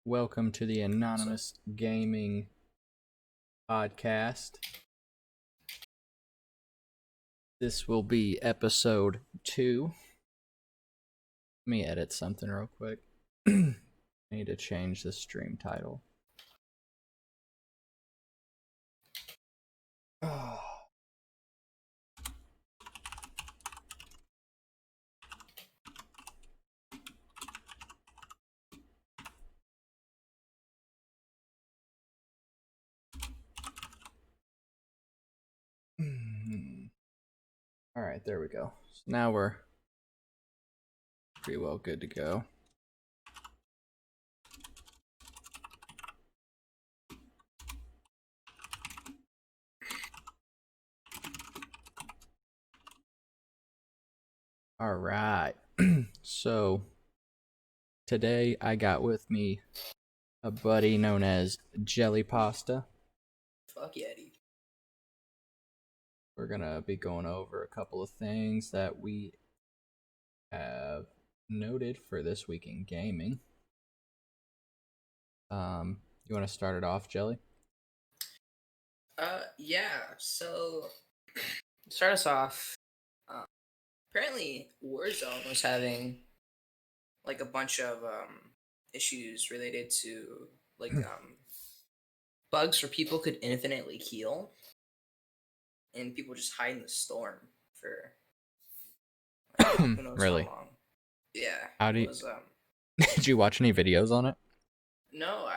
Welcome to the Anonymous Gaming Podcast. This will be episode 2. Let me edit something real quick. I need to change the stream title. Alright, there we go. So now we're pretty well good to go. Alright, so today I got with me a buddy known as Jelly Pasta. Fuck yeah, dude. We're gonna be going over a couple of things that we have noted for this week in gaming. You want to start it off, Jelly? Yeah. So, start us off. Apparently, Warzone was having like a bunch of issues related to like bugs where people could infinitely heal, and people just hide in the storm for who knows Really? how long. Yeah. How do you? It was, Did you watch any videos on it? no,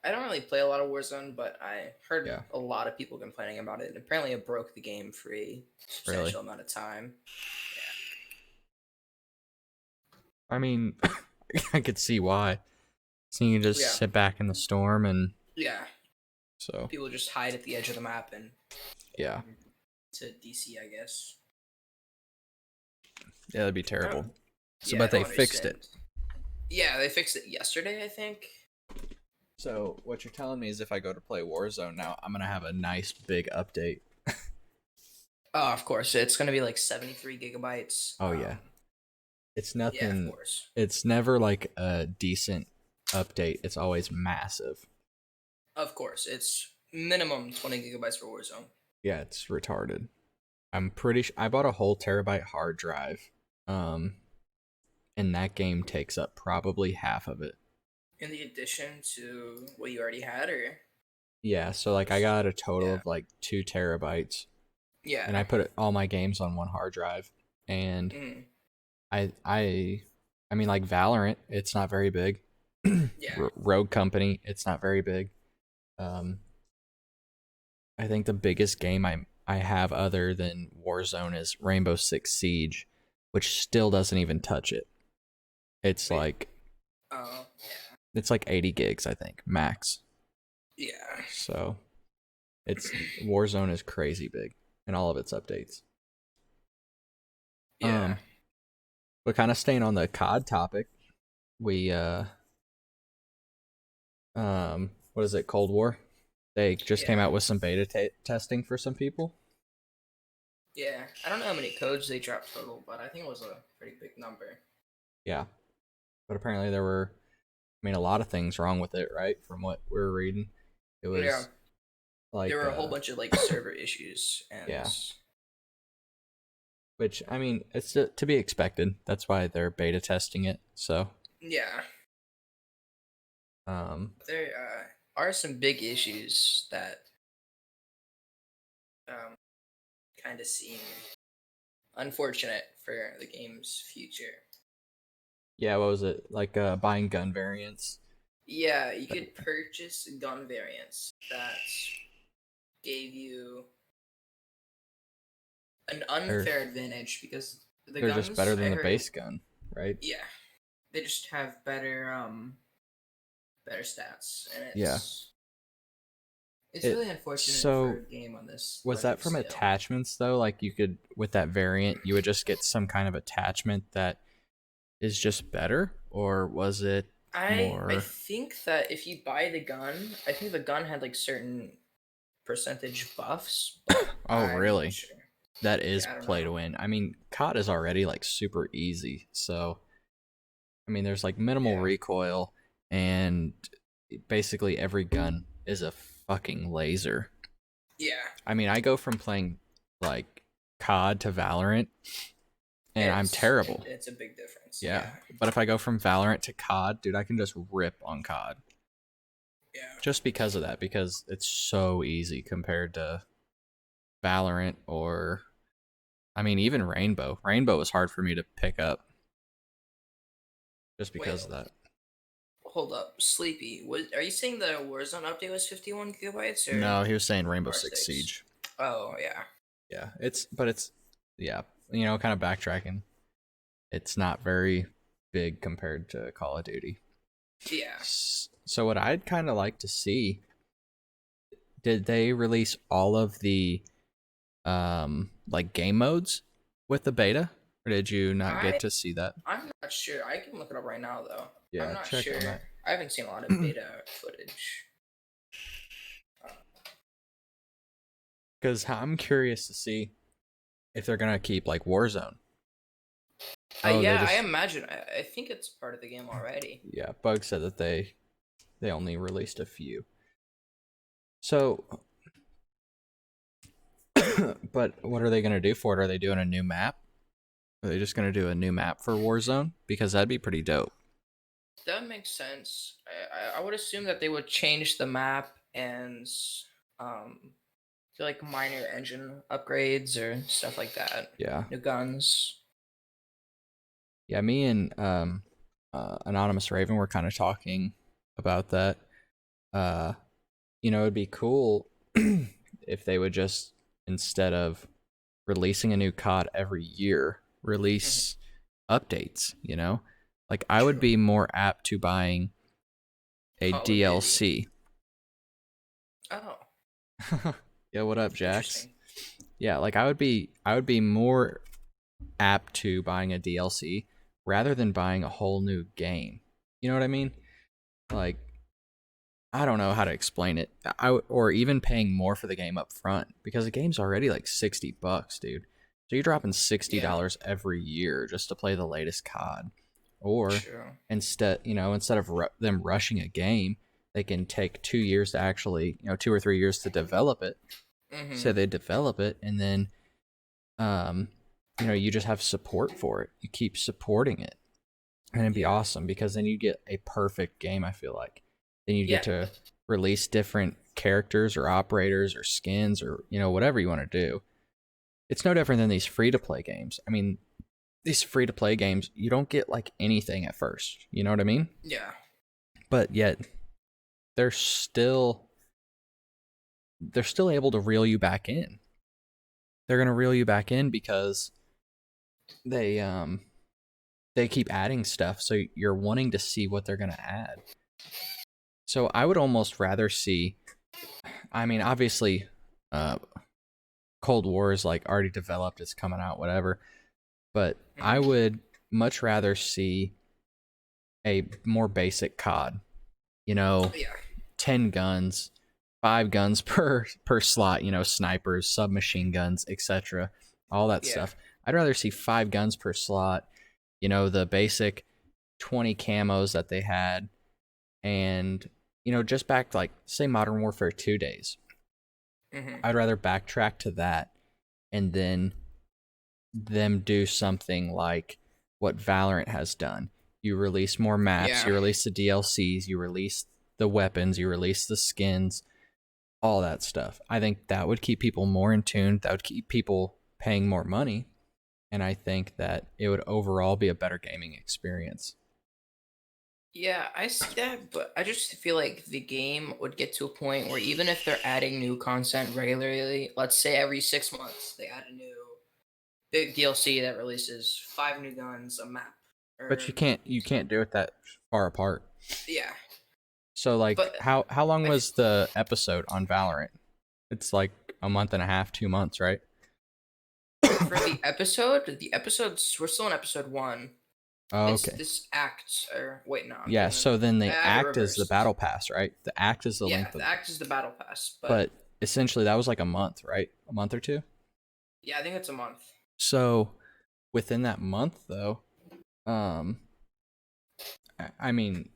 I don't really play a lot of Warzone, but I heard Yeah. a lot of people complaining about it. And apparently, it broke the game for a substantial amount of time. I mean, I could see why. So you can just sit back in the storm and Yeah. so People just hide at the edge of the map and yeah, to DC, I guess. yeah, that'd be terrible. So, Yeah, but I they don't fixed it. understand. Yeah, they fixed it yesterday, I think. So what you're telling me is if I go to play Warzone now, I'm gonna have a nice big update. Oh, of course. It's going to be like 73 gigabytes. Oh yeah. It's nothing. Yeah, of course. It's never like a decent update. It's always massive. Of course. It's minimum 20 gigabytes for Warzone. Yeah, it's retarded. I'm pretty sure I bought a whole terabyte hard drive. And that game takes up probably half of it. In the addition to what you already had, or? Yeah, so like I got a total of like 2 terabytes. Yeah. And I put all my games on one hard drive. And I mean like Valorant, it's not very big. Yeah. Rogue Company, it's not very big. I think the biggest game I have other than Warzone is Rainbow Six Siege, which still doesn't even touch it. It's like yeah. It's like 80 gigs, I think, max. Yeah. So it's Warzone is crazy big in all of its updates. Yeah. But kind of staying on the COD topic, we what is it, Cold War? They just came out with some beta testing for some people. Yeah, I don't know how many codes they dropped total, but I think it was a pretty big number. Yeah. But apparently there were, a lot of things wrong with it, right? From what we were reading. It was like there were a whole bunch of like server issues and yeah. Which it's to be expected. That's why they're beta testing it. So yeah. There are some big issues that kind of seem unfortunate for the game's future. Yeah, what was it? Like buying gun variants? Yeah, you could purchase gun variants that gave you an unfair advantage because they're guns, just better than the base gun, right? Yeah, they just have better stats, and it's really unfortunate for a game on this. Was that from attachments though? Like you could, with that variant, you would just get some kind of attachment that is just better, or was it more? I think that if you buy the gun, I think the gun had like certain percentage buffs. Oh, really? Sure. That is play to win. COD is already like super easy, so there's like minimal recoil, and basically every gun is a fucking laser. Yeah. I mean, I go from playing like COD to Valorant, and I'm It's terrible. it's a big difference. Yeah, Yeah. but if I go from Valorant to COD, dude, I can just rip on COD Yeah. just because of that. Because it's so easy compared to Valorant or, I mean, even Rainbow. Rainbow was hard for me to pick up just Wait, because of that. hold up. Sleepy. Are you saying the Warzone update was 51 gigabytes or No, he was saying Rainbow Six R6? Siege. Oh yeah. Yeah, yeah, you know, kind of backtracking. It's not very big compared to Call of Duty. Yeah. So what I'd kind of like to see, did they release all of the like game modes with the beta, or did you not get I to see that? I'm not sure. I can look it up right now though. I'm Yeah, not check on sure. that. I haven't seen a lot of beta footage. Because I'm curious to see if they're gonna keep like Warzone. Oh, they Yeah, I just imagine. I think it's part of the game already. yeah. Bug said that they only released a few. So, but what are they gonna do for it? Are they doing a new map? Are they just gonna do a new map for Warzone? Because that'd be pretty dope. That makes sense. I would assume that they would change the map and do like minor engine upgrades or stuff like that. Yeah, New guns. yeah. Me and Anonymous Raven were kind of talking about that. Uh, you know, it'd be cool if they would just, instead of releasing a new COD every year, Mhm. release updates, you know? Like I would True. be more apt to buying a Call of Duty. DLC. Oh, Yeah, what up, Jax? interesting. Yeah, like I would be more apt to buying a DLC rather than buying a whole new game. You know what I mean? Like I don't know how to explain it. Or even paying more for the game up front because the game's already like $60, dude. So you're dropping Yeah, $60 every year just to play the latest COD. Or true. instead of them rushing a game, they can take 2 years to actually, 2 or 3 years to develop it. So Mm-hmm. they develop it, and then um, you just have support for it. You keep supporting it, and it'd be Yeah. awesome because then you get a perfect game. I feel like then you get Yeah. to release different characters or operators or skins or whatever you want to do. It's no different than these free to play games. I mean, these free to play games, you don't get like anything at first. You know what I mean? Yeah. But yet they're still they're still able to reel you back in. They're gonna reel you back in because they they keep adding stuff, so you're wanting to see what they're gonna add. So I would almost rather see. I mean, obviously, uh, Cold War is like already developed; it's coming out, whatever. But I Mm-hmm. would much rather see a more basic COD. You know, Yeah. 10 guns, 5 guns per slot. Snipers, submachine guns, etc. All that Yeah. stuff. I'd rather see 5 guns per slot. The basic 20 camos that they had, and just back to like say Modern Warfare 2 days. Mm-hmm. I'd rather backtrack to that and then them do something like what Valorant has done. You release more maps, you Yeah. release the DLCs, you release the weapons, you release the skins, all that stuff. I think that would keep people more in tune. That would keep people paying more money. And I think that it would overall be a better gaming experience. Yeah, I see that, but I just feel like the game would get to a point where even if they're adding new content regularly, let's say every 6 months they add a new big DLC that releases 5 new guns, a map, But or you can't do it that far apart. yeah. So like But how long I f- was the episode on Valorant? It's like a month and a half, 2 months, right? for the episodes we're still in episode one. Oh, It's okay. this act, or wait, no, I'm Yeah, getting them. so then I the have it act is the reversed. battle pass, right? The act is the Yeah, length the of, act is the battle pass, but but essentially that was like a month, right? A month or two. yeah, I think it's a month. So within that month though, um I mean,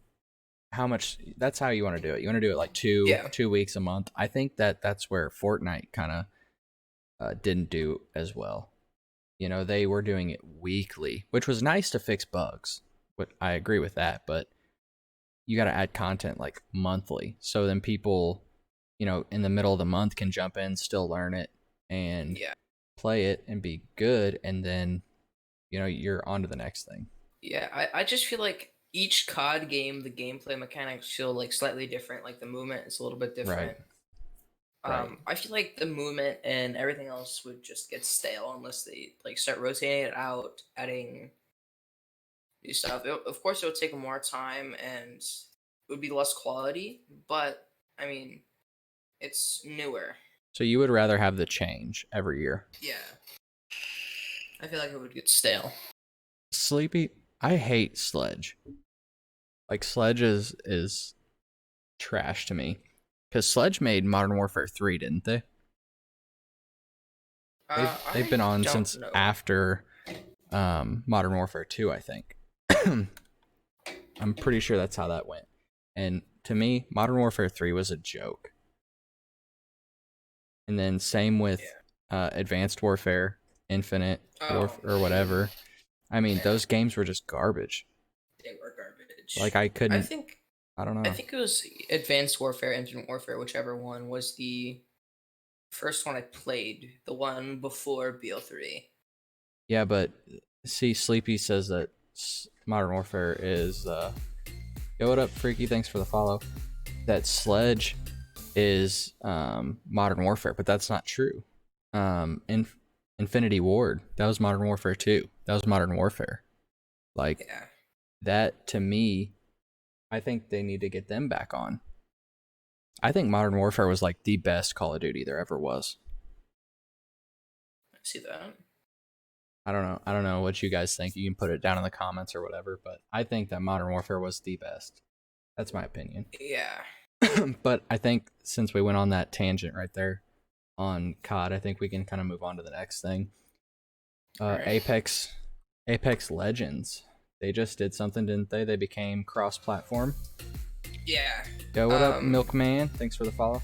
how much. That's how you want to do it. You want to do it like two Yeah. 2 weeks a month. I think that that's where Fortnite kind of didn't do as well. You know, they were doing it weekly, which was nice to fix bugs. But I agree with that, but you got to add content like monthly, so then people, in the middle of the month can jump in, still learn it, and Yeah. play it and be good, and then you're on to the next thing. Yeah. I just feel like each COD game, the gameplay mechanics feel like slightly different. Like the movement is a little bit Right, different. right. I feel like the movement and everything else would just get stale unless they like start rotating it out, adding new stuff. Of course, it would take more time and it would be less quality, but I mean, it's newer. So you would rather have the change every year. Yeah, I feel like it would get stale. Sleepy, I hate Sledge. Like Sledge is trash to me, because Sledge made Modern Warfare 3, didn't they? They've been I on don't since know. after Modern Warfare 2, I think. I'm pretty sure that's how that went. And to me, Modern Warfare 3 was a joke. And then same with Yeah. Advanced Warfare, Infinite Oh, Warfare, or whatever. I mean, yeah, those games were just garbage. they were garbage. Like I I couldn't. think I don't I know. think it was Advanced Warfare, Infinite Warfare, whichever one was the first one I played. The one before BO3. Yeah, but see, Sleepy says that Modern Warfare is. Yo, what up, Freaky? Thanks for the follow. That Sledge is Modern Warfare, but that's not true. Infinity Ward, that was Modern Warfare 2. That was Modern Warfare. Like Yeah, that to me, I think they need to get them back on. I think Modern Warfare was like the best Call of Duty there ever was. I see that. I don't know. I don't know what you guys think. You can put it down in the comments or whatever, but I think that Modern Warfare was the best. That's my opinion. Yeah. But I think since we went on that tangent right there on COD, I think we can kind of move on to the next thing. All right. Apex Legends. They just did something, didn't they? They became cross-platform. Yeah. Yo, what up, Um. Milkman? Thanks for the follow.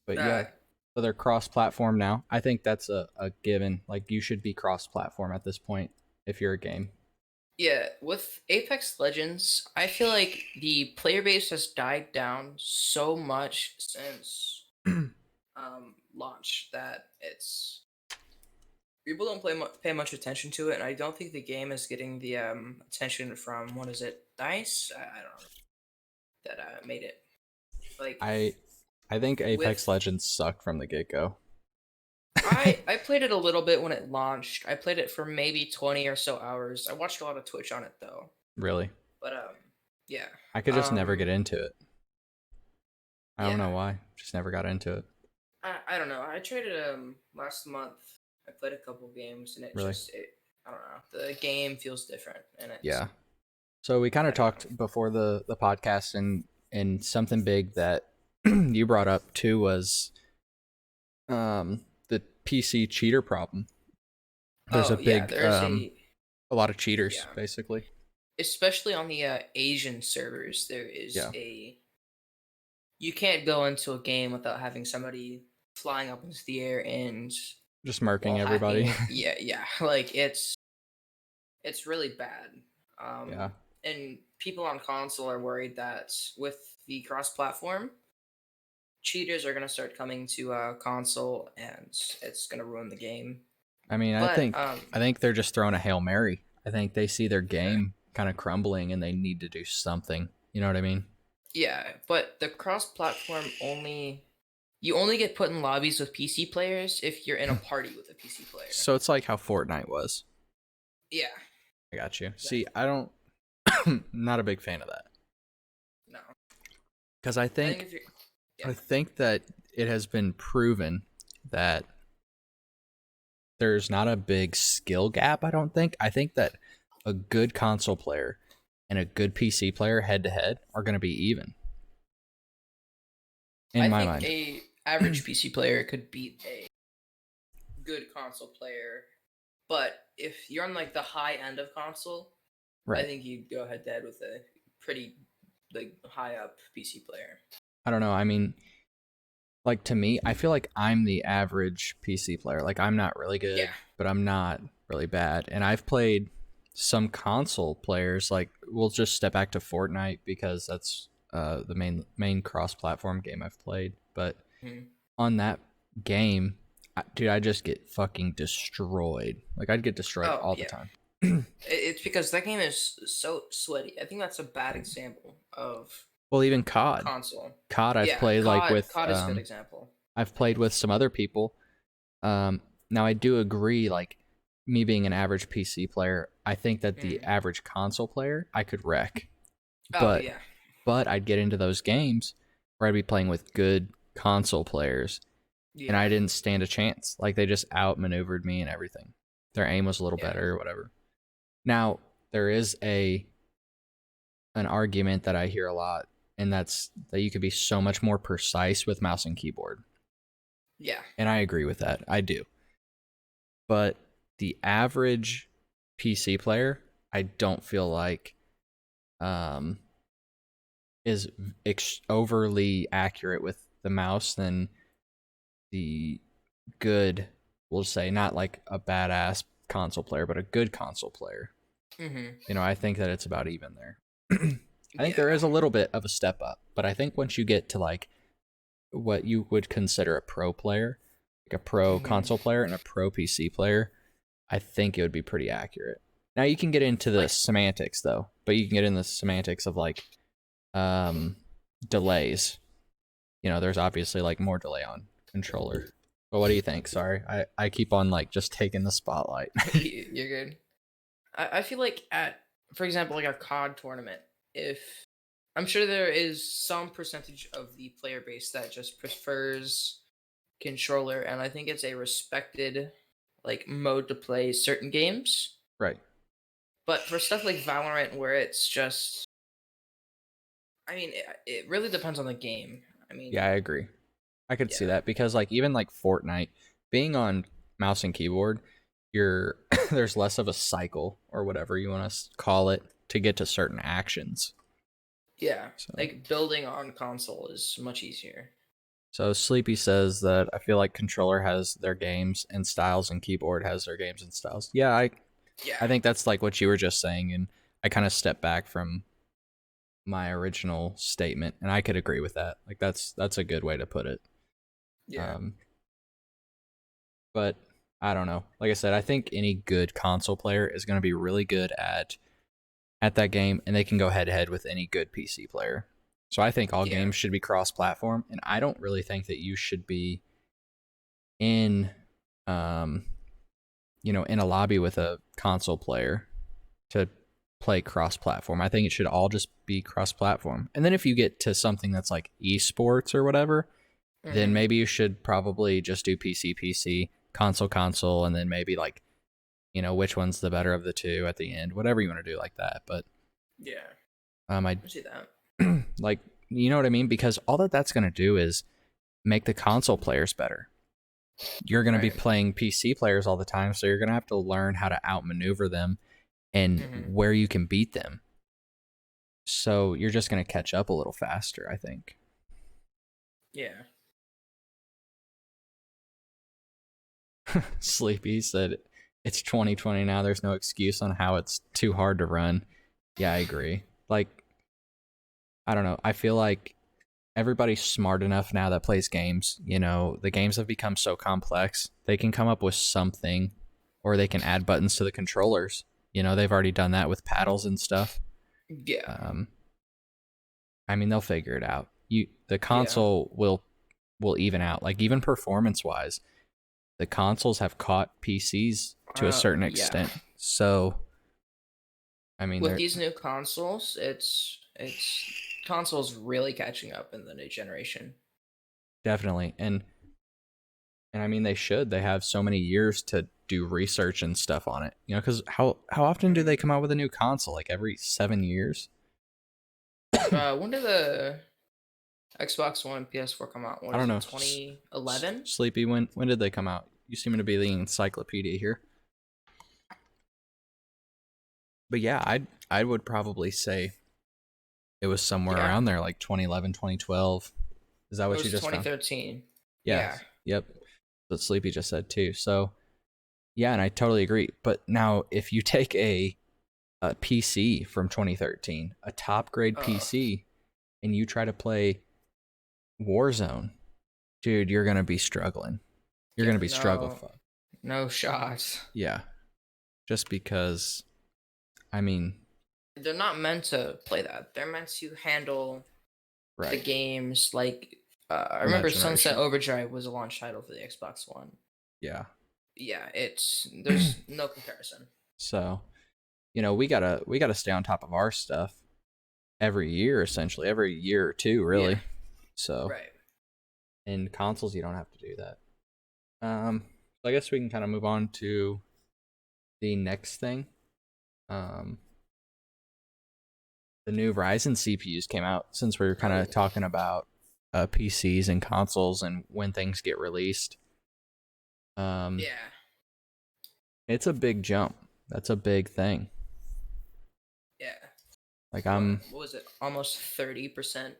But Uh. yeah, so they're cross-platform now. I think that's a given. Like you should be cross-platform at this point if you're a game. Yeah. With Apex Legends, I feel like the player base has died down so much since launch that it's people don't pay much attention to it, and I don't think the game is getting the attention from what is it, Dice? I don't know that made it like I I think Apex with Legends sucked from the get-go. I played it a little bit when it launched. I played it for maybe 20 or so hours. I watched a lot of Twitch on it though. Really. But yeah. I could just never get into it. I don't know Yeah. why. Just never got into it. I don't know. I traded last month. I played a couple games and Really. I don't know. The game feels different and it's Yeah. So we kind I of don't know. talked before the podcast, and something big that you brought up too was the PC cheater problem. There's a Oh yeah, big there's a lot of cheaters yeah. basically. Especially on the Asian servers, there is Yeah. a you can't go into a game without having somebody flying up into the air and Just while marking hacking everybody. it. Yeah, yeah. Like it's really bad. Yeah. And people on console are worried that with the cross-platform, cheaters are gonna start coming to console, and it's gonna ruin the game. I mean, But I think they're just throwing a Hail Mary. I think they see their yeah, game kind of crumbling and they need to do something. You know what I mean? yeah. But the cross-platform you only get put in lobbies with PC players if you're in a party with a PC player. So it's like how Fortnite was. Yeah, I got you. See, exactly. I don't not a big fan of that. No, Cuz I think if you're yeah, I think that it has been proven that there's not a big skill gap, I don't think. I think that a good console player and a good PC player head to head are going to be even in I my think mind. a average PC player could beat a good console player, but if you're on like the high end of console, I Right. think you'd go head to head with a pretty like high up PC player. I don't know. I mean, like to me, I feel like I'm the average PC player. Like I'm not really good, Yeah. but I'm not really bad. And I've played some console players. Like we'll just step back to Fortnite because that's the main cross-platform game I've played. But Mhm. on that game, dude, I just get fucking destroyed. Like I'd get destroyed Oh all the yeah. time. It's because that game is so sweaty. I think that's a bad example of Well, even COD. console. COD I've Yeah, played like with COD is a good example. I've played with some other people. Now I do agree, like me being an average PC player, I think that the Mm. average console player I could wreck. Oh But yeah. I'd get into those games where I'd be playing with good console players and Yeah. I didn't stand a chance. Like they just outmaneuvered me and everything. Their aim was a little Yeah. better or whatever. Now, there is an argument that I hear a lot, and that's that you could be so much more precise with mouse and keyboard. Yeah. And I agree with that. I do. But the average PC player, I don't feel like um, is overly accurate with the mouse than the good, we'll say, not like a badass console player, but a good console player. Mhm. You know, I think that it's about even there. I think there Yeah. is a little bit of a step up, but I think once you get to like what you would consider a pro player, like a pro Mhm. console player and a pro PC player, I think it would be pretty accurate. Now you can get into the Like semantics though, but you can get in the semantics of like um delays. You know, there's obviously like more delay on controller. But what do you think? Sorry. I keep on like just taking the spotlight. you're good. I feel like at, for example, like a COD tournament, if I'm sure there is some percentage of the player base that just prefers controller, and I think it's a respected like mode to play certain games. Right. But for stuff like Valorant, where it's just, I mean, it really depends on the game. I Yeah, mean, I agree. I could see yeah, that because like even like Fortnite being on mouse and keyboard, you're there's less of a cycle or whatever you want to call it to get to certain actions. yeah, So like building on console is much easier. Sleepy says that I feel like controller has their games and styles and keyboard has their games and styles. Yeah, I Yeah, think that's like what you were just saying and I kind of stepped back from my original statement and I could agree with that. Like that's a good way to put it. yeah, Um but I don't know. Like I said, I think any good console player is going to be really good at that game, and they can go head to head with any good PC player. So I think all yeah. games should be cross-platform, and I don't really think that you should be in, um, in a lobby with a console player to play cross-platform. I think it should all just be cross-platform. And then if you get to something that's like esports or whatever, then Hmm. maybe you should probably just do PC, console, and then maybe like, which one's the better of the two at the end, whatever you want to do like that. But Yeah, I I see that. like, you know what I mean? Because all that's going to do is make the console players better. You're going to be Right. playing PC players all the time, so you're going to have to learn how to outmaneuver them and Hmm. where you can beat them. So you're just going to catch up a little faster, I think. Yeah. Sleepy said it's 2020 now. There's no excuse on how it's too hard to run. Yeah, I agree. Like, I don't know. I feel like everybody's smart enough now that plays games. The games have become so complex. They can come up with something or they can add buttons to the controllers. They've already done that with paddles and stuff. Yeah. Um, I mean, they'll figure it out. The Yeah. console will even out. Like even performance wise, the consoles have caught PCs to a certain Yeah. extent. So, I mean, With they're these new consoles, it's consoles really catching up in the new generation. definitely and I mean they should. They have so many years to do research and stuff on it. Because how often do Hmm. they come out with a new console? Like every 7 years? When did the Xbox One and PS4 come out? What I don't is know. it? 2011? Sleepy, when did they come out? You seem to be the encyclopedia here. But yeah, I would probably say It was somewhere Yeah, around there, like 2011, 2012. Is that it what you was just found? 2013. Yeah. Yeah. Yep. That's what Sleepy just said too. So yeah, and I totally agree. But now if you take a PC from 2013, a top grade Uh, PC, and you try to play Warzone, dude, you're gonna be struggling. You're yeah, gonna be struggle no, fuck. no shots. Yeah. Just because I mean, They're not meant to play that. They're meant to handle the right. games like I From that remember Sunset generation. Overdrive was a launch title for the Xbox One. Yeah. Yeah, it's there's no comparison. So, we gotta stay on top of our stuff every year, essentially, every year or two, Yeah, really. So right. in consoles you don't have to do that. So I guess we can kind of move on to the next thing. Um the new Ryzen CPUs came out since we were kind of Oh, talking about PCs and consoles and when things get released. Um, yeah. it's a big jump. That's a big thing. Yeah. Like What was it? Almost 30%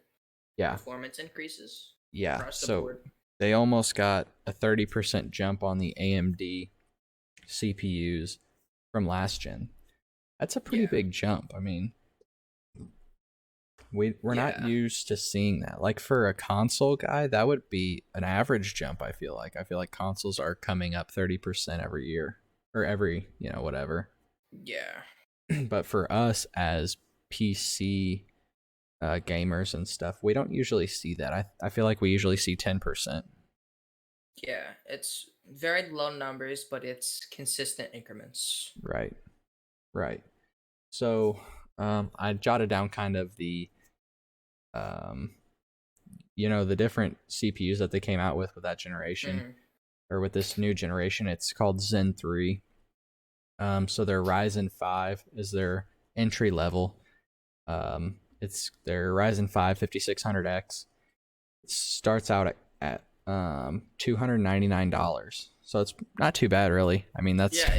yeah, performance increases yeah. across the So board. they almost got a 30% jump on the AMD CPUs from last gen. That's a pretty Yeah. big jump. I mean, we're not Yeah. used to seeing that. Like for a console guy, that would be an average jump. I feel like consoles are coming up 30% every year or every whatever. Yeah. But for us as PC gamers and stuff, we don't usually see that. I feel like we usually see 10%. Yeah. It's very low numbers, but it's consistent increments. Right, right. So I jotted down kind of um, the different CPUs that they came out with that generation Hmm. or with this new generation. It's called Zen 3. So their Ryzen 5 is their entry level. It's their Ryzen 5 5600X. It starts out at $299. So it's not too bad, really. I mean, that's Yeah,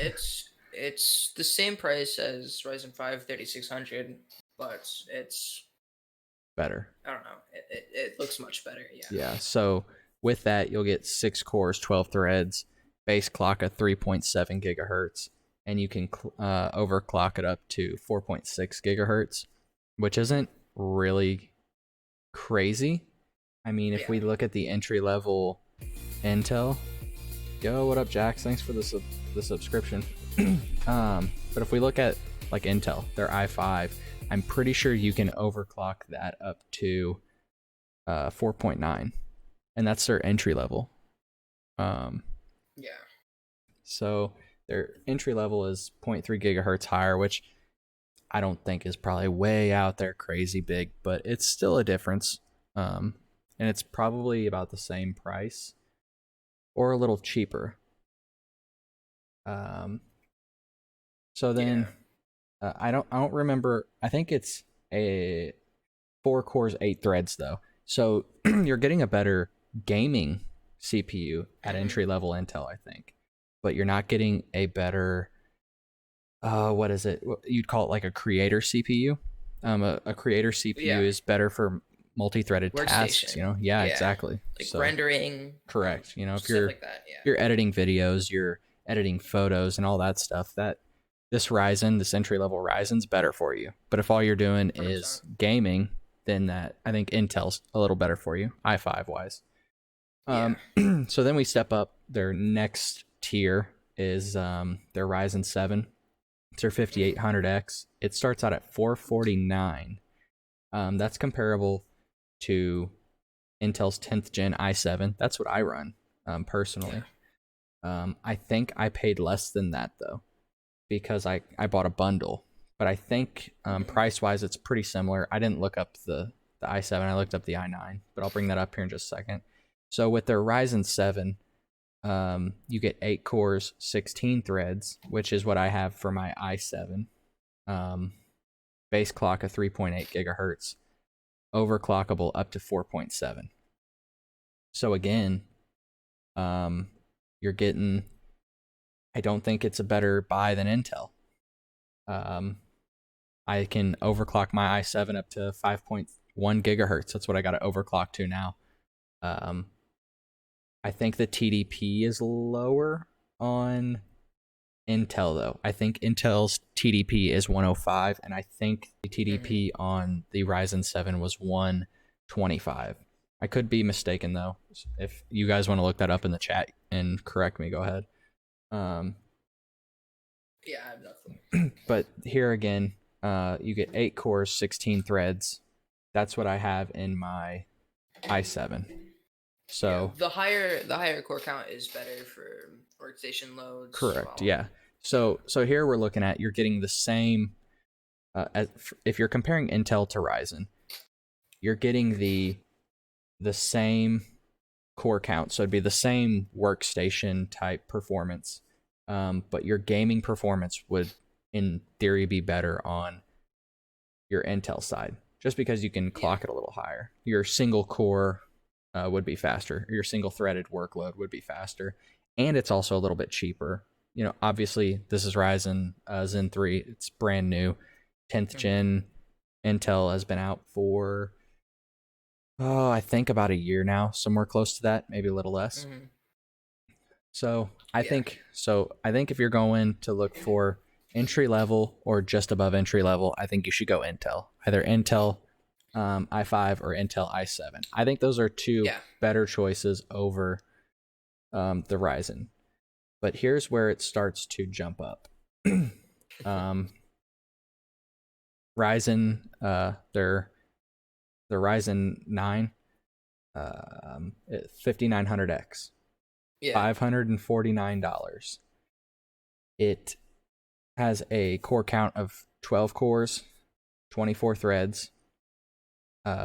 it's the same price as Ryzen 5 3600, but it's better. I don't know. It looks much better. Yeah. Yeah. So with that, you'll get 6 cores, 12 threads, base clock at 3.7 gigahertz, and you can overclock it up to 4.6 gigahertz, which isn't really crazy. I mean, if Yeah. we look at the entry level Intel, yo, what up, Jax? Thanks for the subscription. But if we look at like Intel, their i5, I'm pretty sure you can overclock that up to 4.9, and that's their entry level. Um, Yeah. so their entry level is zero point 0.3 gigahertz higher, which I don't think is probably way out there crazy big, but it's still a difference. And it's probably about the same price or a little cheaper. Um, so Yeah. then I don't remember. I think it's a 4 cores, 8 threads though. So you're getting a better gaming CPU at Hmm. entry level Intel, I think, but you're not getting a better. What is it? You'd call it like a creator CPU. A creator CPU Yeah. is better for multi-threaded tasks. Workstation. Yeah, Yeah. exactly. Like So rendering, correct. If stuff you're like that. Yeah. you're editing videos, you're editing photos and all that stuff, that this entry level Ryzen's better for you. But if all you're doing 100%. is gaming, then that I think Intel's a little better for you, i5 wise. Yeah. So then we step up. Their next tier is their Ryzen 7. It's their Mhm. 5800X. It starts out at 449. That's comparable to Intel's 10th gen i7. That's what I run Yeah. personally. I think I paid less than that though because I bought a bundle. But I think Mhm. price wise it's pretty similar. I didn't look up the i7. I looked up the i9, but I'll bring that up here in just a second. So with their Ryzen 7, you get 8 cores, 16 threads, which is what I have for my i7. Um, base clock of 3.8 gigahertz, overclockable up to 4.7. So again, um, you're getting. I don't think it's a better buy than Intel. Um, I can overclock my i7 up to 5.1 gigahertz. That's what I got to overclock to now. I think the TDP is lower on Intel though. I think Intel's TDP is 105, and I think the TDP on the Ryzen 7 was 125. I could be mistaken though. If you guys want to look that up in the chat and correct me, go ahead. Yeah, I have nothing. But here again, you get 8 cores, 16 threads. That's what I have in my i7. So the higher core count is better for workstation loads. correct, yeah. So here we're looking at, you're getting the same. If you're comparing Intel to Ryzen, you're getting the same core count. So it'd be the same workstation type performance, but your gaming performance would, in theory, be better on your Intel side, just because you can clock it a little higher. Your single core would be faster. Your single threaded workload would be faster, and it's also a little bit cheaper. You know, obviously this is Ryzen Zen 3. It's brand new, 10th gen. Intel has been out for I think about a year now, somewhere close to that, maybe a little less. So I think if you're going to look for entry level or just above entry level, I think you should go Intel, either Intel i5 or Intel i7. I think those are two better choices over the Ryzen. But here's where it starts to jump up. Ryzen, the Ryzen 9, 5900X, $549. It has a core count of 12 cores, 24 threads,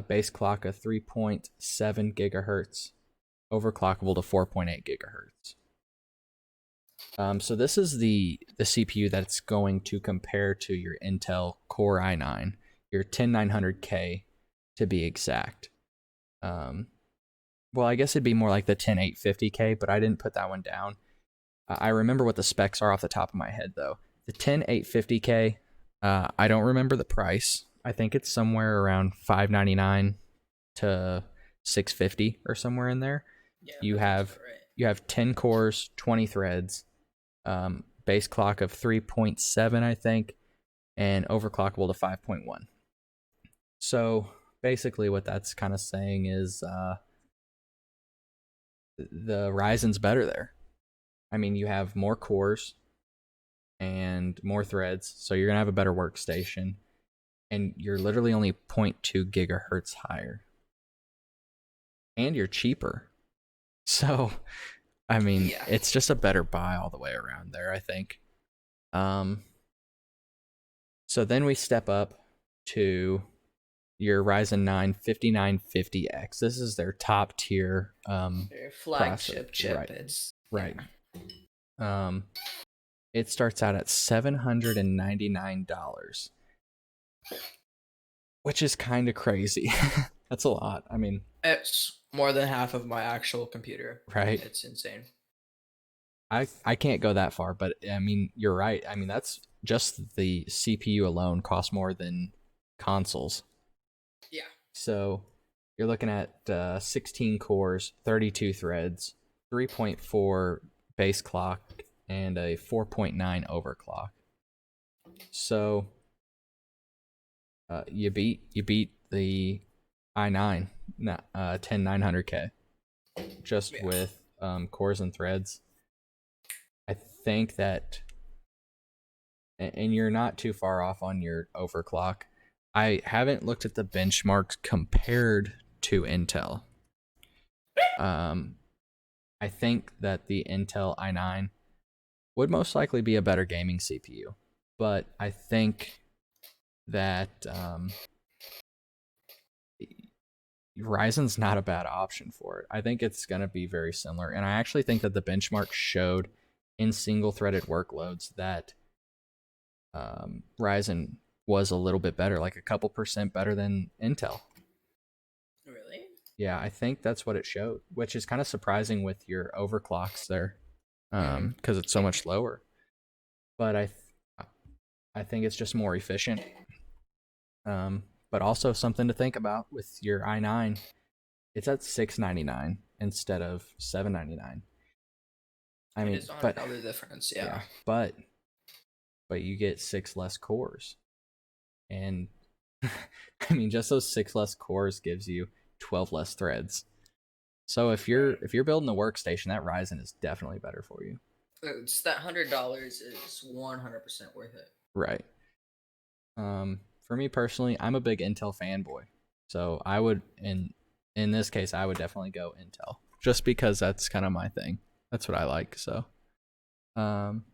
base clock of 3.7 gigahertz, overclockable to 4.8 gigahertz. So this is the CPU that's going to compare to your Intel Core i9, your 10900K to be exact. Well, I guess it'd be more like the 10850K, but I didn't put that one down. I remember what the specs are off the top of my head, though. The 10850K, I don't remember the price. I think it's somewhere around $599 to $650 or somewhere in there. Yeah, you have 10 cores, 20 threads, base clock of 3.7, I think, and overclockable to 5.1. So basically what that's kind of saying is the Ryzen's better there. I mean, you have more cores and more threads, so you're going to have a better workstation, and you're literally only 0.2 gigahertz higher. And you're cheaper. So, I mean, it's just a better buy all the way around there, I think. So then we step up to your Ryzen 9 5950X. This is their top tier their flagship chip. Right. It starts out at $799, which is kind of crazy. That's a lot. I mean, it's more than half of my actual computer. Right. It's insane. I can't go that far, but I mean, you're right. I mean, that's just the CPU alone costs more than consoles. Yeah. So you're looking at 16 cores, 32 threads, 3.4 base clock, and a 4.9 overclock. So you beat the i9 10900K just with cores and threads. I think that, and you're not too far off on your overclock. I haven't looked at the benchmarks compared to Intel. I think that the Intel i9 would most likely be a better gaming CPU, but I think that Ryzen's not a bad option for it. I think it's going to be very similar, and I actually think that the benchmark showed in single-threaded workloads that Ryzen was a little bit better, like a couple % better than Intel. Really? Yeah, I think that's what it showed, which is kind of surprising with your overclocks there, because it's so much lower. But I think it's just more efficient. But also something to think about with your i9. It's at $699 instead of $799. I It mean, is a but $100 difference. Yeah. yeah, but you get 6 less cores, and I mean, just those 6 less cores gives you 12 less threads. So Right. if you're building a workstation, that Ryzen is definitely better for you. It's that $100 is 100% worth it. Right. For me personally, I'm a big Intel fanboy, so I would in this case I would definitely go Intel just because that's kind of my thing. That's what I like. So, um,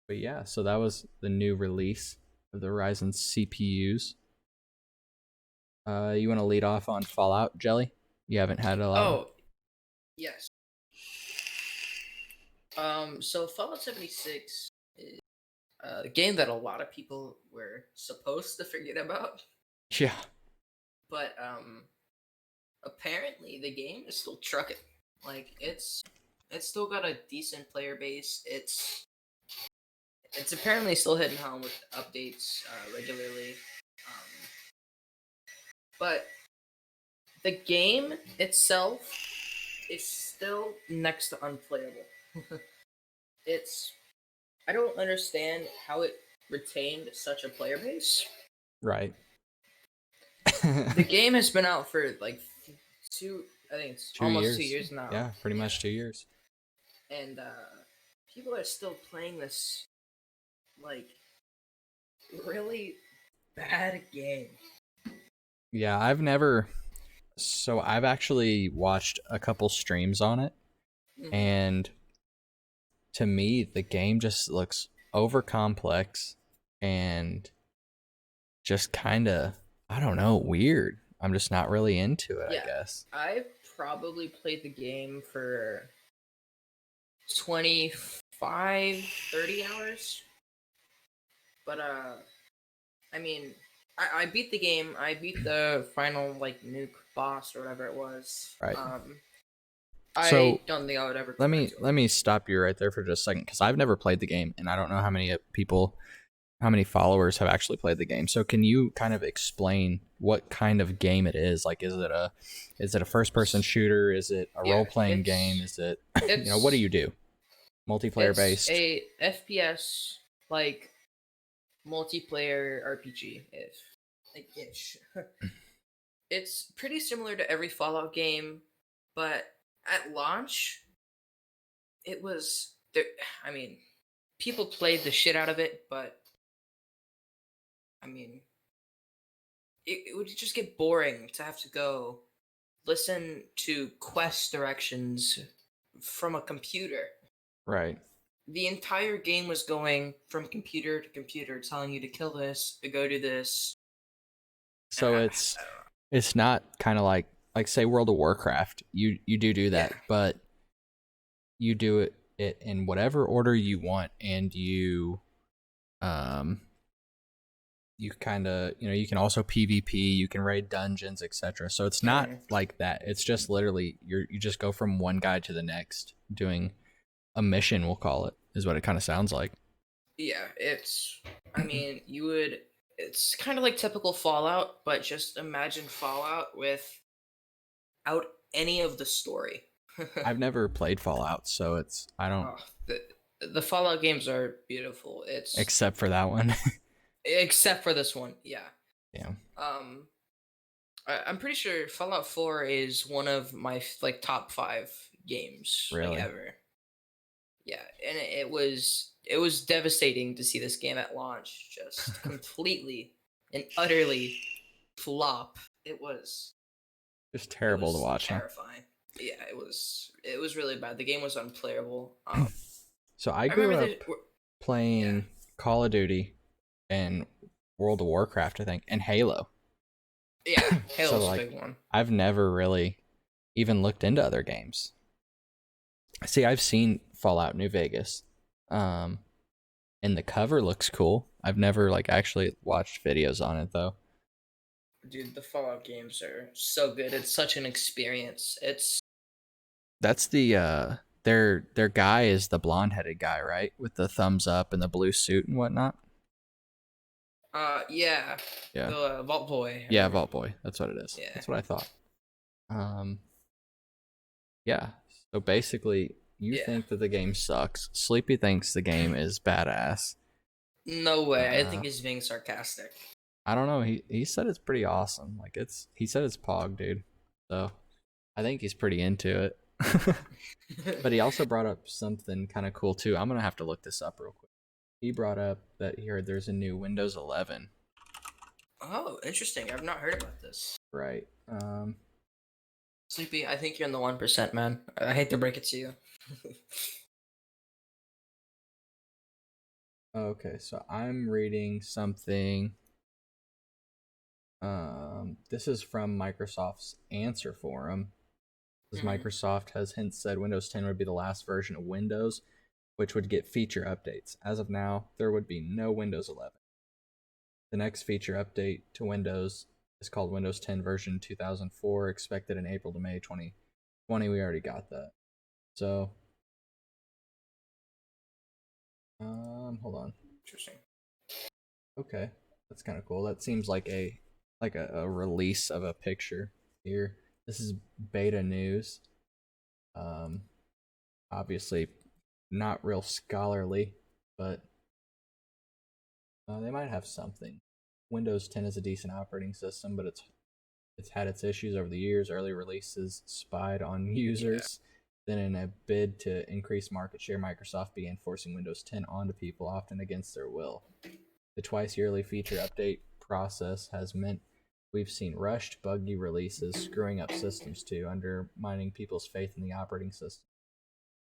but yeah, so that was the new release of the Ryzen CPUs. You want to lead off on Fallout, Jelly? You haven't had a lot of. Oh, yes. So Fallout 76 is a game that a lot of people were supposed to forget about, Yeah. but apparently the game is still trucking. Like it's still got a decent player base. It's apparently still hitting home with updates regularly. Um, but the game itself is still next to unplayable. it's I don't understand how it retained such a player base. Right. The game has been out for like I think it's 2 years. almost 2 years now. Yeah, pretty much 2 years. And people are still playing this like really bad game. Yeah, I've actually watched a couple streams on it, Mm-hmm. and to me, the game just looks over complex and just kind of, I don't know, weird. I'm just not really into it, I Yeah, guess. I've probably played the game for 25, 30 hours. But I mean, I beat the game. I beat the final like nuke boss or whatever it was. Right. I So don't think I would ever go let back me to let it. me stop you right there for just a second because I've never played the game and I don't know how many people, how many followers have actually played the game. So can you kind of explain what kind of game it is? Like, is it a first person shooter? Is it a Yeah, role playing game? Is it what do it's you do? Multiplayer it's based? a FPS like multiplayer RPG if like ish. It's pretty similar to every Fallout game, but at launch it was there. I mean, people played the shit out of it, but I mean, it would just get boring to have to go listen to quest directions from a computer. Right. The entire game was going from computer to computer, telling you to kill this, to go do this. And So it's not kind of like say World of Warcraft. You do yeah, that, but you do it in whatever order you want, and um you kind of you can also PvP, you can raid dungeons, etc. So it's not mhm. like that. It's just literally you just go from one guy to the next doing a mission, we'll call it, is what it kind of sounds like. Yeah. It's. I mean, you would. It's kind of like typical Fallout, but just imagine Fallout without any of the story. I've never played Fallout, so I don't, Oh, the Fallout games are beautiful. It's except for that one. except for this one, yeah. Yeah. Um, I'm pretty sure Fallout 4 is one of my like top 5 games like Really. ever. Yeah, and it was devastating to see this game at launch just completely and utterly flop. Just It terrible to was watch, huh? terrifying. Yeah, it was really bad. The game was unplayable. So I I grew remember up yeah. playing Call of Duty and World of Warcraft, I think, and Halo. Yeah, So Halo's a like big one. I've never really even looked into other games. See, I've seen Fallout New Vegas. Um and the cover looks cool. I've never like actually watched videos on it though. Dude, the Fallout games are so good. It's such an experience. It's That's the their guy is the blonde-headed guy, right? With the thumbs up and the blue suit and whatnot. Yeah, Yeah. the Vault Boy. Yeah, Vault Boy. That's what it is. Yeah. That's what I thought. Um, yeah. So basically, you Yeah. think that the game sucks. Sleepy thinks the game is badass. No way. I Uh, think he's being sarcastic. I don't know. He said it's pretty awesome. Like he said it's Pog, dude. So I think he's pretty into it. But he also brought up something kind of cool too. I'm gonna have to look this up real quick. He brought up that he heard there's a new Windows 11. Oh, interesting. I've not heard about this. Right. Sleepy, I think you're in the 1%, man. I hate to break it to you. Okay, so I'm reading something. This is from Microsoft's answer forum. As Microsoft has hence said Windows 10 would be the last version of Windows, which would get feature updates. As of now, there would be no Windows 11. The next feature update to Windows is called Windows 10 version 2004, expected in April to May 2020. We already got that. So, hold on. Interesting. Okay, that's kind of cool. That seems like a release of a picture here. This is beta news. Obviously not real scholarly, but they might have something. Windows 10 is a decent operating system, but it's had its issues over the years. Early releases spied on users. Yeah. Then, in a bid to increase market share, Microsoft began forcing Windows 10 onto people, often against their will. The twice yearly feature update process has meant we've seen rushed, buggy releases, screwing up systems too, undermining people's faith in the operating system.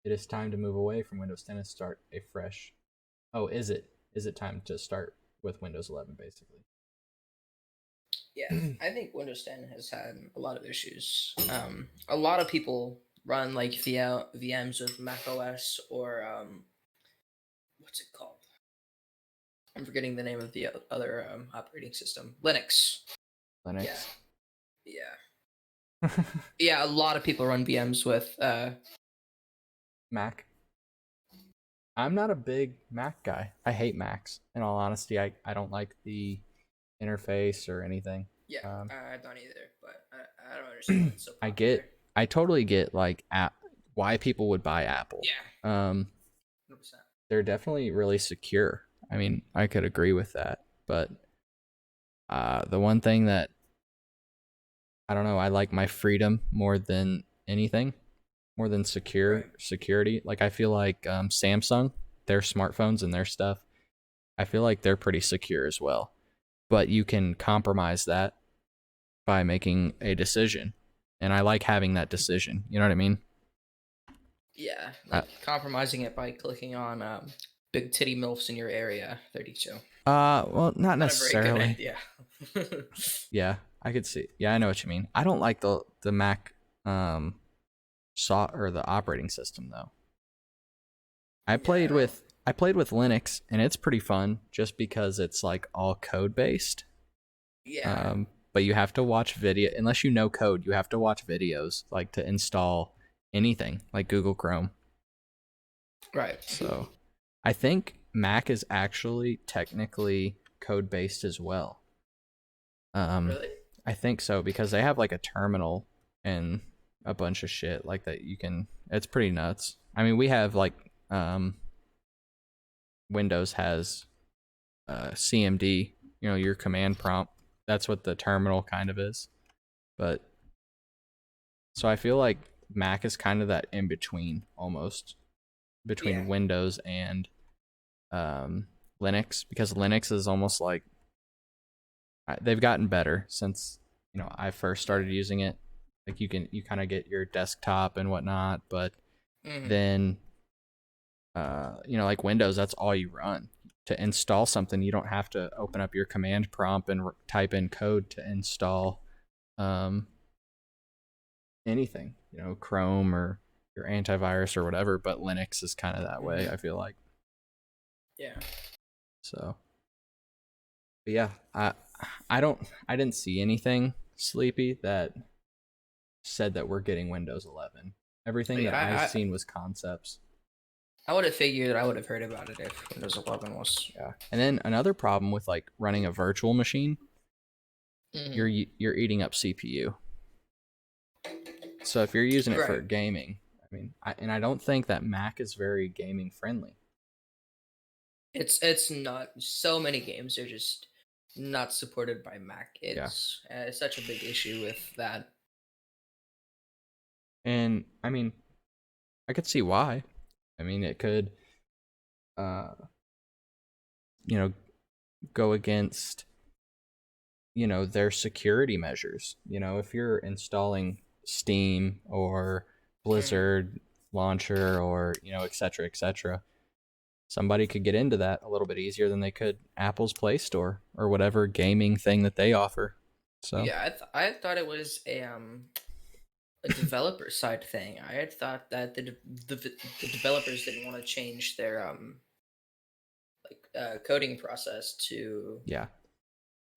It is time to move away from Windows 10 and start a fresh. Oh, is it? Is it time to start with Windows 11, basically? Yeah, I think Windows 10 has had a lot of issues. A lot of people run like VMs with Mac OS or what's it called? I'm forgetting the name of the other operating system. Linux. Linux. Yeah. Yeah, a lot of people run VMs with Mac. I'm not a big Mac guy. I hate Macs. In all honesty, I don't like the interface or anything. Yeah, I don't either, but I don't understand why it's so popular. I totally get like why people would buy Apple. Yeah. 100%. They're definitely really secure. I mean, I could agree with that, but the one thing that I don't know, I like my freedom more than anything, more than security. Like I feel like Samsung, their smartphones and their stuff, I feel like they're pretty secure as well. But you can compromise that by making a decision. And I like having that decision. You know what I mean? Yeah, like compromising it by clicking on big titty MILFs in your area 32. Well, not necessarily. A very good idea. Yeah, I could see. Yeah, I know what you mean. I don't like the Mac or the operating system though. I played with Linux and it's pretty fun just because it's like all code based. Yeah. But you have to watch video unless you know code. You have to watch videos like to install anything like Google Chrome. Right. So, I think Mac is actually technically code based as well. Really? I think so because they have like a terminal and a bunch of shit like that you can. It's pretty nuts. I mean, we have like Windows has CMD, you know, your command prompt. That's what the terminal kind of is. But so I feel like Mac is kind of that in between almost between Windows and Linux, because Linux is almost like they've gotten better since, you know, I first started using it. Like you kind of get your desktop and whatnot, but then you know, like Windows, that's all you run. To install something, you don't have to open up your command prompt and type in code to install anything, you know, Chrome or your antivirus or whatever, but Linux is kind of that way, I feel like. Yeah. So, but yeah, I didn't see anything, Sleepy, that said that we're getting Windows 11. Everything that I've seen was concepts. I would have figured I would have heard about it if Windows 11 was. Yeah. And then another problem with like running a virtual machine, Hmm. you're eating up CPU. So if you're using it for Right. gaming, I mean, I don't think that Mac is very gaming friendly. It's not. So many games are just not supported by Mac. Yeah. It's such a big issue with that. And I mean, I could see why. I mean, it could, uh, you know, go against, their security measures. If you're installing Steam or Mhm. Blizzard launcher or, et cetera, et cetera, somebody could get into that a little bit easier than they could Apple's Play Store or whatever gaming thing that they offer. So, Yeah, I thought it was a developer side thing. I had thought that the developers didn't want to change their coding process to. yeah,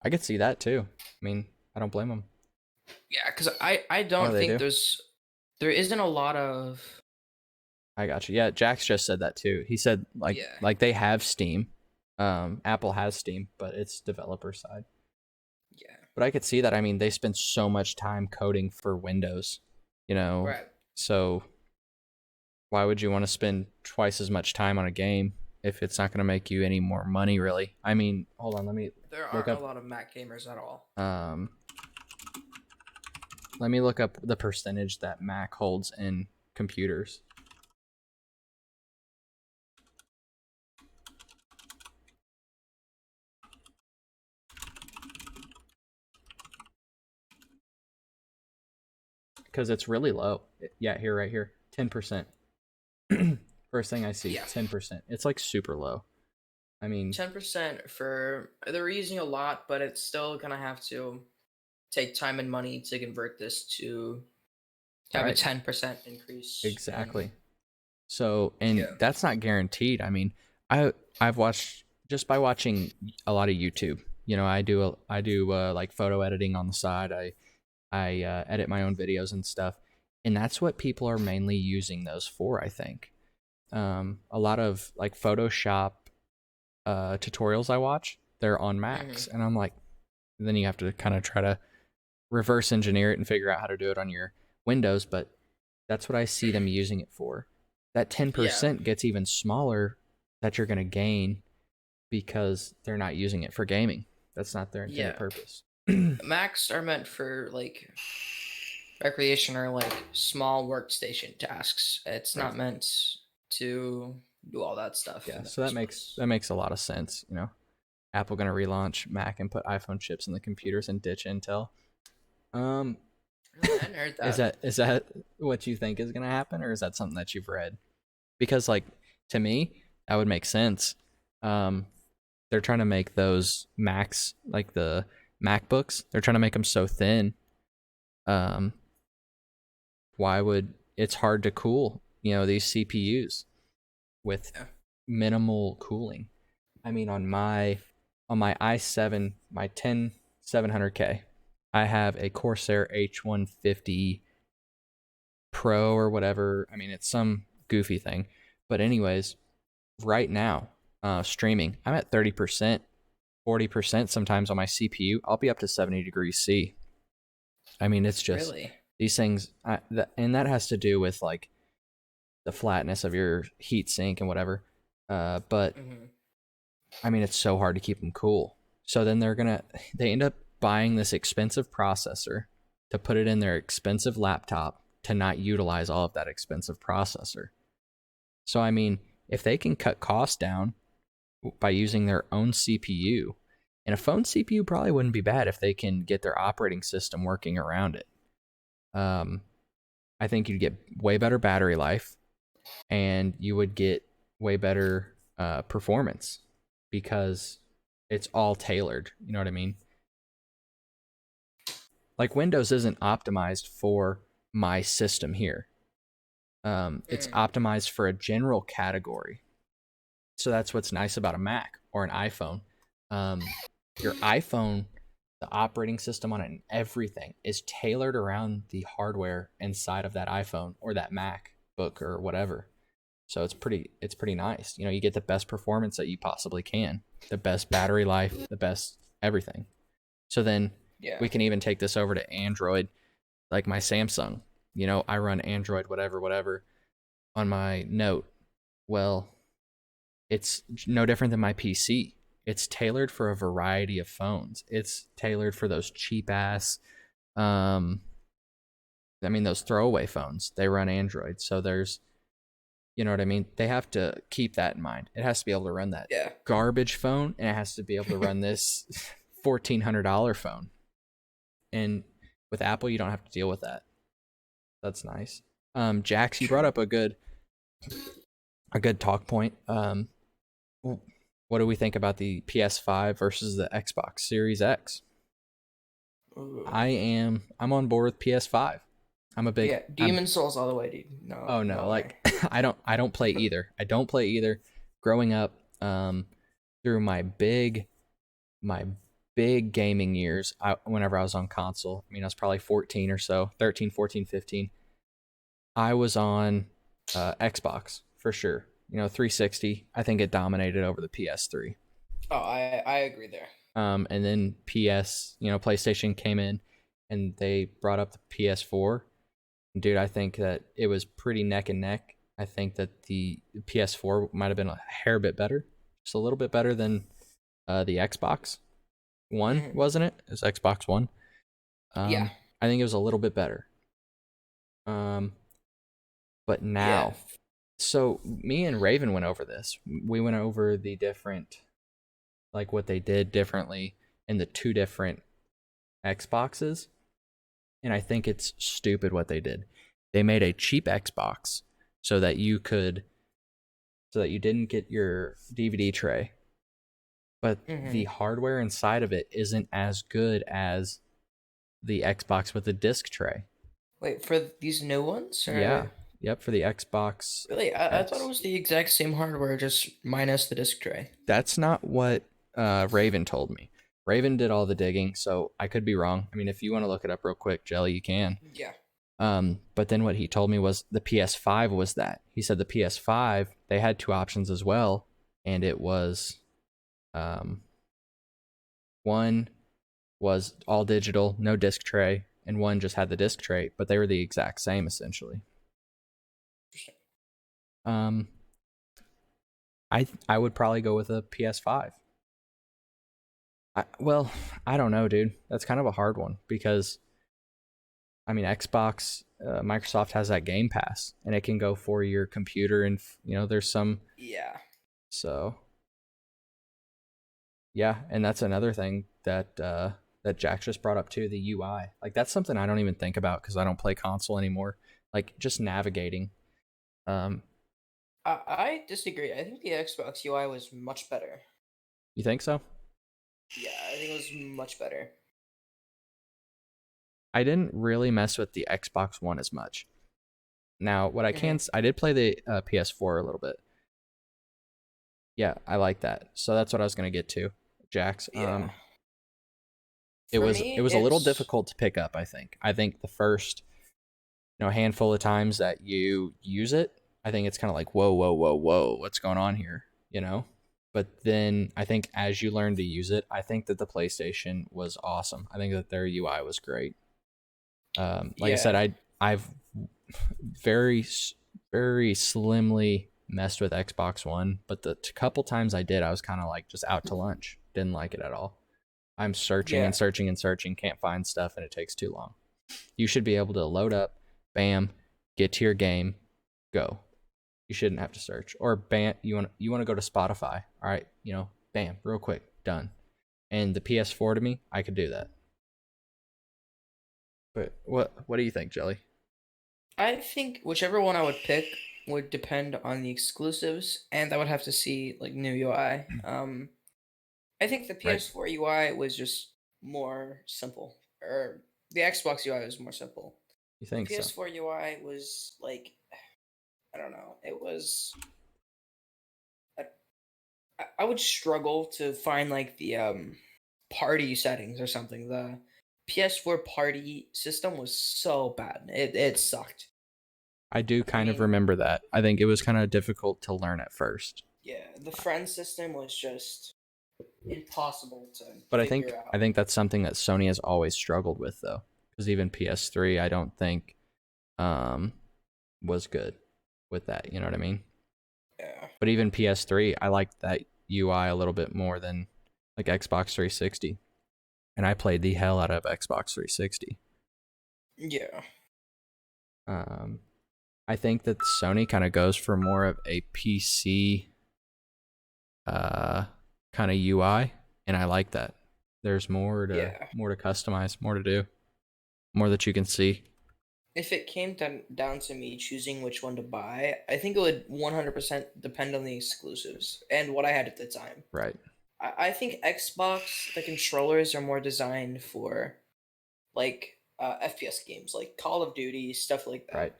I could see that too. I mean, I don't blame them. Yeah, because I Oh, don't they think do? there isn't a lot of. I got you. Yeah, Jax just said that too. He said Yeah. like they have Steam. Apple has Steam, but it's developer side. Yeah. But I could see that. I mean, they spend so much time coding for Windows, you know. Right. So why would you want to spend twice as much time on a game if it's not going to make you any more money, really? I mean, hold on, let me There look aren't a up. lot of Mac gamers at all. Um, Let me look up the percentage that Mac holds in computers. Because it's really low. Yeah, here, right here, 10%. First thing I see, Yeah. 10%. It's like super low. I mean, 10% for they're using a lot, but it's still gonna have to take time and money to convert this to have a right, 10% increase in. exactly. So, and Yeah. that's not guaranteed. I mean, I've watched just by watching a lot of YouTube. I do like photo editing on the side. I edit my own videos and stuff, and that's what people are mainly using those for. I think a lot of like Photoshop tutorials I watch, they're on Hmm. Macs, and I'm like, then you have to kind of try to reverse engineer it and figure out how to do it on your Windows, but that's what I see them using it for. That Yeah. 10% gets even smaller that you're going to gain because they're not using it for gaming. That's not their intended Yeah. purpose. Macs are meant for like recreation or like small workstation tasks. It's Right. not meant to do all that stuff Yeah, in the so that first makes place. that makes a lot of sense, Apple going to relaunch Mac and put iPhone chips in the computers and ditch Intel. Um Really, I hadn't heard is that. that what you think is going to happen, or is that something that you've read? Because like to me, that would make sense. Um they're trying to make those Macs, like the MacBooks, they're trying to make them so thin. Um, why would it's hard to cool, these CPUs with Yeah. minimal cooling? I mean, on my i7, my 10700K, I have a Corsair H150 Pro or whatever. I mean, it's some goofy thing. But anyways, right now, streaming, I'm at 30%, 40% sometimes on my CPU. I'll be up to 70 degrees C. I mean, it's just Really. these things, and that has to do with like the flatness of your heat sink and whatever. But Hmm. I mean, it's so hard to keep them cool. So then they end up buying this expensive processor to put it in their expensive laptop to not utilize all of that expensive processor. So I mean, if they can cut costs down by using their own CPU, and a phone CPU probably wouldn't be bad if they can get their operating system working around it. Um, I think you'd get way better battery life, and you would get way better performance because it's all tailored. You know what I mean? Like Windows isn't optimized for my system here. It's Mm. optimized for a general category. So that's what's nice about a Mac or an iPhone. Um, your iPhone, the operating system on it and everything is tailored around the hardware inside of that iPhone or that MacBook or whatever. So it's pretty nice. You know, you get the best performance that you possibly can, the best battery life, the best everything. So then Yeah. we can even take this over to Android, like my Samsung. You know, I run Android whatever on my Note. Well, it's no different than my PC. It's tailored for a variety of phones. It's tailored for those cheap ass um those throwaway phones. They run Android. So there's, you know what I mean? They have to keep that in mind. It has to be able to run that Yeah. garbage phone, and it has to be able to run this $1,400 phone. And with Apple, you don't have to deal with that. That's nice. Jax, you brought True. up a good talk point. What do we think about the PS5 versus the Xbox Series X? Ooh. I'm on board with PS5. I'm a big Yeah, Demon Souls all the way, dude. No, Oh no, no way. like I don't play either. I don't play either. Growing up, through my big gaming years, whenever I was on console, I mean I was probably 14 or so, 13, 14, 15. I was on Xbox for sure. You know, 360. I think it dominated over the PS3. Oh, I agree there. And then PlayStation came in, and they brought up the PS4. Dude, I think that it was pretty neck and neck. I think that the PS4 might have been a hair bit better, just a little bit better than the Xbox One, Mhm. wasn't it? It was Xbox One. Yeah. I think it was a little bit better. Um, but Yeah. now, so me and Raven went over this. We went over the different, like what they did differently in the two different Xboxes, and I think it's stupid what they did. They made a cheap Xbox so that you could so that you didn't get your DVD tray, but the hmm hardware inside of it isn't as good as the Xbox with the disc tray. Wait, for these new ones, Yeah. or Yep, for the Xbox really? I thought it X. was the exact same hardware, just minus the disc tray. That's not what Raven told me. Raven did all the digging, so I could be wrong. I mean, if you want to look it up real quick, Jelly, you can. Yeah. But then what he told me was the PS5 was that. He said the PS5, they had two options as well, and it was um, one was all digital, no disc tray, and one just had the disc tray, but they were the exact same essentially. Um, I would probably go with a PS5. Well, I don't know, dude. That's kind of a hard one because I mean, Xbox, Microsoft has that Game Pass, and it can go for your computer, and there's some. Yeah. So yeah, and that's another thing that Jack just brought up too, the UI. Like that's something I don't even think about because I don't play console anymore. Like just navigating. Um, I disagree. I think the Xbox UI was much better. you think so? Yeah, I think it was much better. I didn't really mess with the Xbox One as much. Now, what hmm I did play the PS4 a little bit. Yeah, I like that. So that's what I was gonna get to, Jax. Yeah. It For was me, it was a little it's difficult to pick up. I think the first handful of times that you use it, I think it's kind of like whoa, what's going on here, you know. But then I think as you learn to use it, I think that the PlayStation was awesome. I think that their UI was great. Like I said, yeah. I've very very slimly messed with Xbox One, but the couple times I did, I was kind of like just out to lunch. Didn't like it at all. I'm searching Yeah. and searching and searching, can't find stuff, and it takes too long. You should be able to load up, bam, get to your game, go. You shouldn't have to search. Or bam, you want to go to Spotify. All right, bam, real quick, done. And the PS4 to me, I could do that. But what do you think, Jelly? I think whichever one I would pick would depend on the exclusives, and I would have to see like new UI. I think the Right? PS4 UI was just more simple, or the Xbox UI was more simple. You The think so? PS4 UI was like, I don't know, it was. I would struggle to find like the party settings or something. The PS4 party system was so bad. It sucked. I do I kind of mean, remember that. I think it was kind of difficult to learn at first. yeah, the friend system was just impossible to But figure I out. think that's something that Sony has always struggled with though. Because even PS3 I don't think um was good with that, you know what I mean? Yeah. But even PS3, I liked that UI a little bit more than like Xbox 360. And I played the hell out of Xbox 360. Yeah. Um, I think that Sony kind of goes for more of a PC uh, kind of UI, and I like that. There's Yeah. more to customize, more to do, more that you can see. If it came down to me choosing which one to buy, I think it would 100% depend on the exclusives and what I had at the time. Right, I think Xbox, the controllers are more designed for like FPS games, like Call of Duty, stuff like right.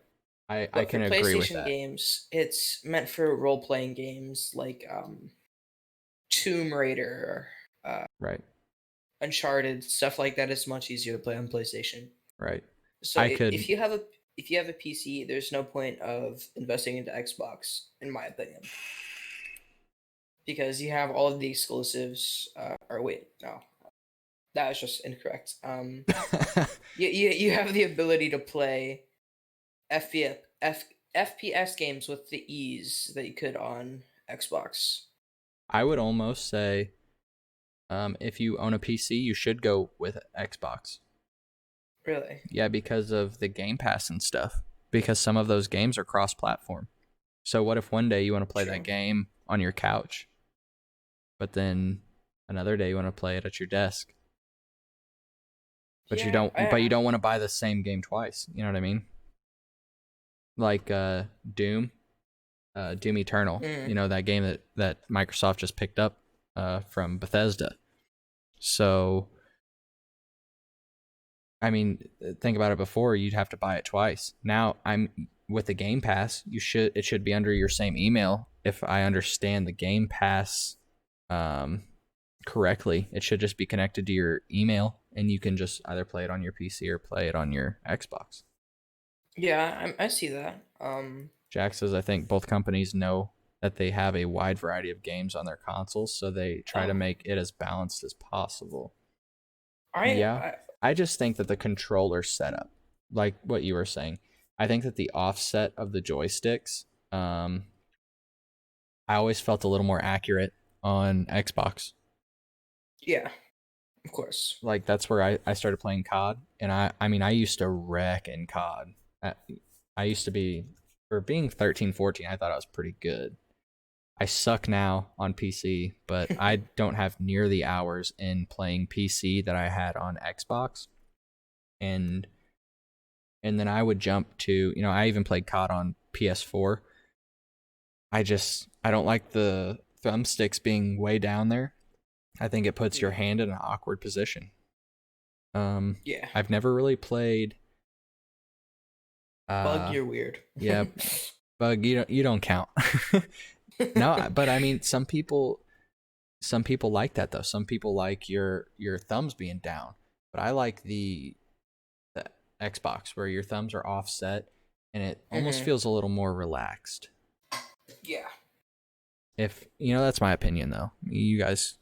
that. I But for can agree with PlayStation that. games, it's meant for role playing games like Tomb Raider, uh, Right, Uncharted, stuff like that is much easier to play on PlayStation. right. So I could. if you have a PC, there's no point of investing into Xbox, in my opinion, because you have all of the exclusives. Or wait, no, that was just incorrect. You have the ability to play FPS FPS games with the ease that you could on Xbox. I would almost say, if you own a PC, you should go with Xbox. Really? Yeah, because of the Game Pass and stuff. Because some of those games are cross-platform. So what if one day you want to play that True. game on your couch, but then another day you want to play it at your desk, Yeah, but you don't want to buy the same game twice. You know what I mean? Like Doom, Doom Eternal. mm, You know that game that Microsoft just picked up from Bethesda. So I mean, think about it before, you'd have to buy it twice. Now I'm with the Game Pass, it should be under your same email. If I understand the Game Pass um, correctly, it should just be connected to your email and you can just either play it on your PC or play it on your Xbox. yeah, I see that. Jack says I think both companies know that they have a wide variety of games on their consoles, so they try to Oh, make it as balanced as possible. I, Yeah. I I just think that the controller setup, like what you were saying, I think that the offset of the joysticks, I always felt a little more accurate on Xbox. yeah, of course. Like that's where I started playing COD, and I mean I used to wreck in COD. I, I used to be for being 13, 14. I thought I was pretty good. I suck now on PC, but I don't have near the hours in playing PC that I had on Xbox. And then I would jump to, I even played COD on PS4. I don't like the thumbsticks being way down there. I think it puts your Yeah, hand in an awkward position. yeah. I've never really played. Bug, Uh, you're weird. yeah, Bug, you don't count. No, but I mean, some people like that though. Some people like your thumbs being down, but I like the Xbox where your thumbs are offset and it almost hmm feels a little more relaxed. Yeah. If that's my opinion though. You guys,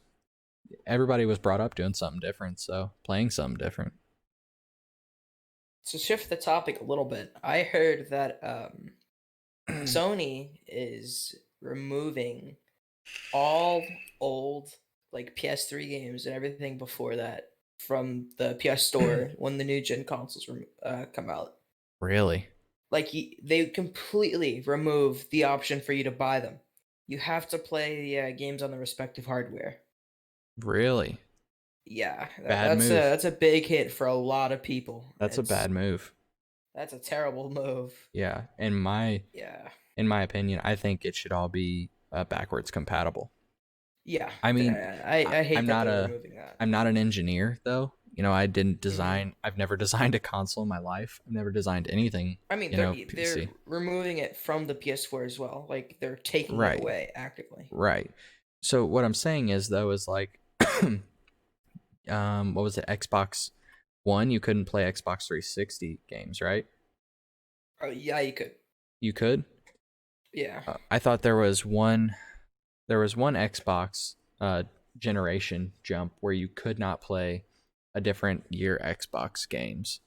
everybody was brought up doing something different, so playing something different. To shift the topic a little bit, I heard that Sony is removing all old like PS3 games and everything before that from the PS Store when the new gen consoles come out. Really? Like they completely remove the option for you to buy them. You have to play the games on the respective hardware. Really? Yeah, Bad move. that's a big hit for a lot of people. That's a bad move. That's a terrible move. Yeah. Yeah, In my opinion, I think it should all be backwards compatible. yeah. I mean, I hate I'm that not they're a removing that. I'm not an engineer though. I didn't hmm design. I've never designed a console in my life. I've never designed anything. I mean, they're PC. removing it from the PS4 as well. Like they're taking it Right. away actively. Right. So what I'm saying is though is like what was it? Xbox One, you couldn't play Xbox 360 games, right? Oh yeah, you could. You could. Yeah. I thought there was one Xbox generation jump where you could not play a different year Xbox games.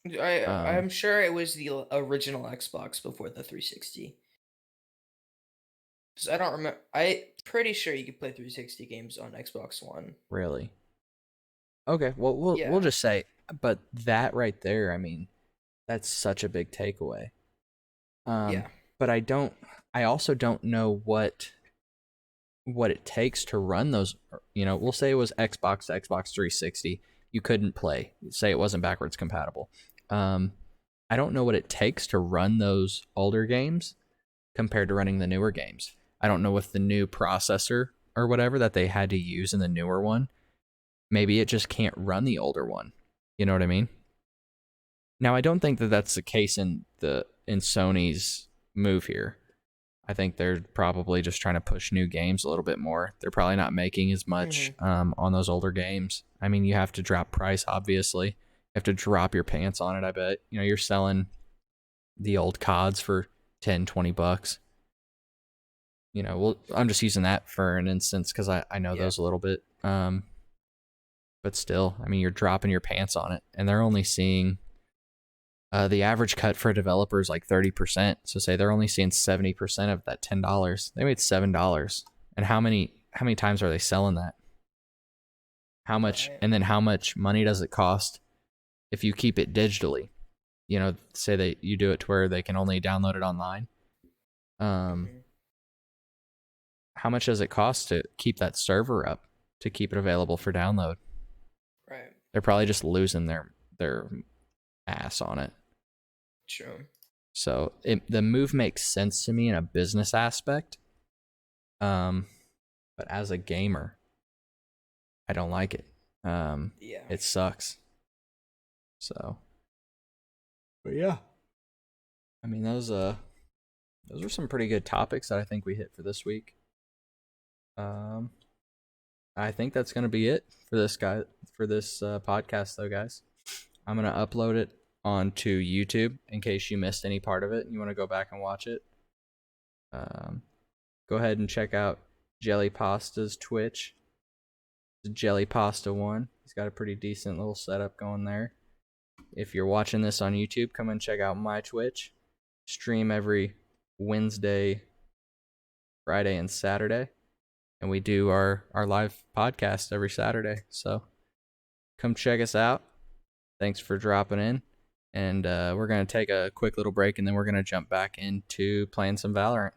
I'm sure it was the original Xbox before the 360. Because I don't remember. I pretty sure you could play 360 games on Xbox One. Really? Okay, well we'll Yeah. just say, but that right there, I mean, that's such a big takeaway. Um, Yeah. but I also don't know what it takes to run those. We'll say it was Xbox 360. You couldn't play. Say it wasn't backwards compatible. Um, I don't know what it takes to run those older games compared to running the newer games. I don't know if the new processor or whatever that they had to use in the newer one, maybe it just can't run the older one. You know what I mean? Now, I don't think that that's the case in Sony's move here. I think they're probably just trying to push new games a little bit more. They're probably not making as much Hmm. on those older games. I mean, you have to drop price, obviously. You have to drop your pants on it, I bet. You're selling the old CODs for 10, $20. I'm just using that for an instance because I know Yeah. those a little bit. But still, I mean, you're dropping your pants on it, and they're only seeing the average cut for a developer is like 30%. So say they're only seeing 70% of that $10. They made $7. And how many times are they selling that? How much Right. and then how much money does it cost if you keep it digitally? Say that you do it to where they can only download it online. Um, Hmm. how much does it cost to keep that server up to keep it available for download? Right. They're probably just losing their ass on it. True. So the move makes sense to me in a business aspect. Um, but as a gamer, I don't like it. Yeah. It sucks. So, but yeah, I mean those are some pretty good topics that I think we hit for this week. Um, I think that's gonna be it for this podcast, though, guys. I'm gonna upload it onto YouTube in case you missed any part of it and you want to go back and watch it. Um, go ahead and check out Jelly Pasta's Twitch. It's Jelly Pasta One. He's got a pretty decent little setup going there. If you're watching this on YouTube, come and check out my Twitch. Stream every Wednesday, Friday, and Saturday. And we do our live podcast every Saturday. So come check us out. Thanks for dropping in. And we're going to take a quick little break and then we're going to jump back into playing some Valorant.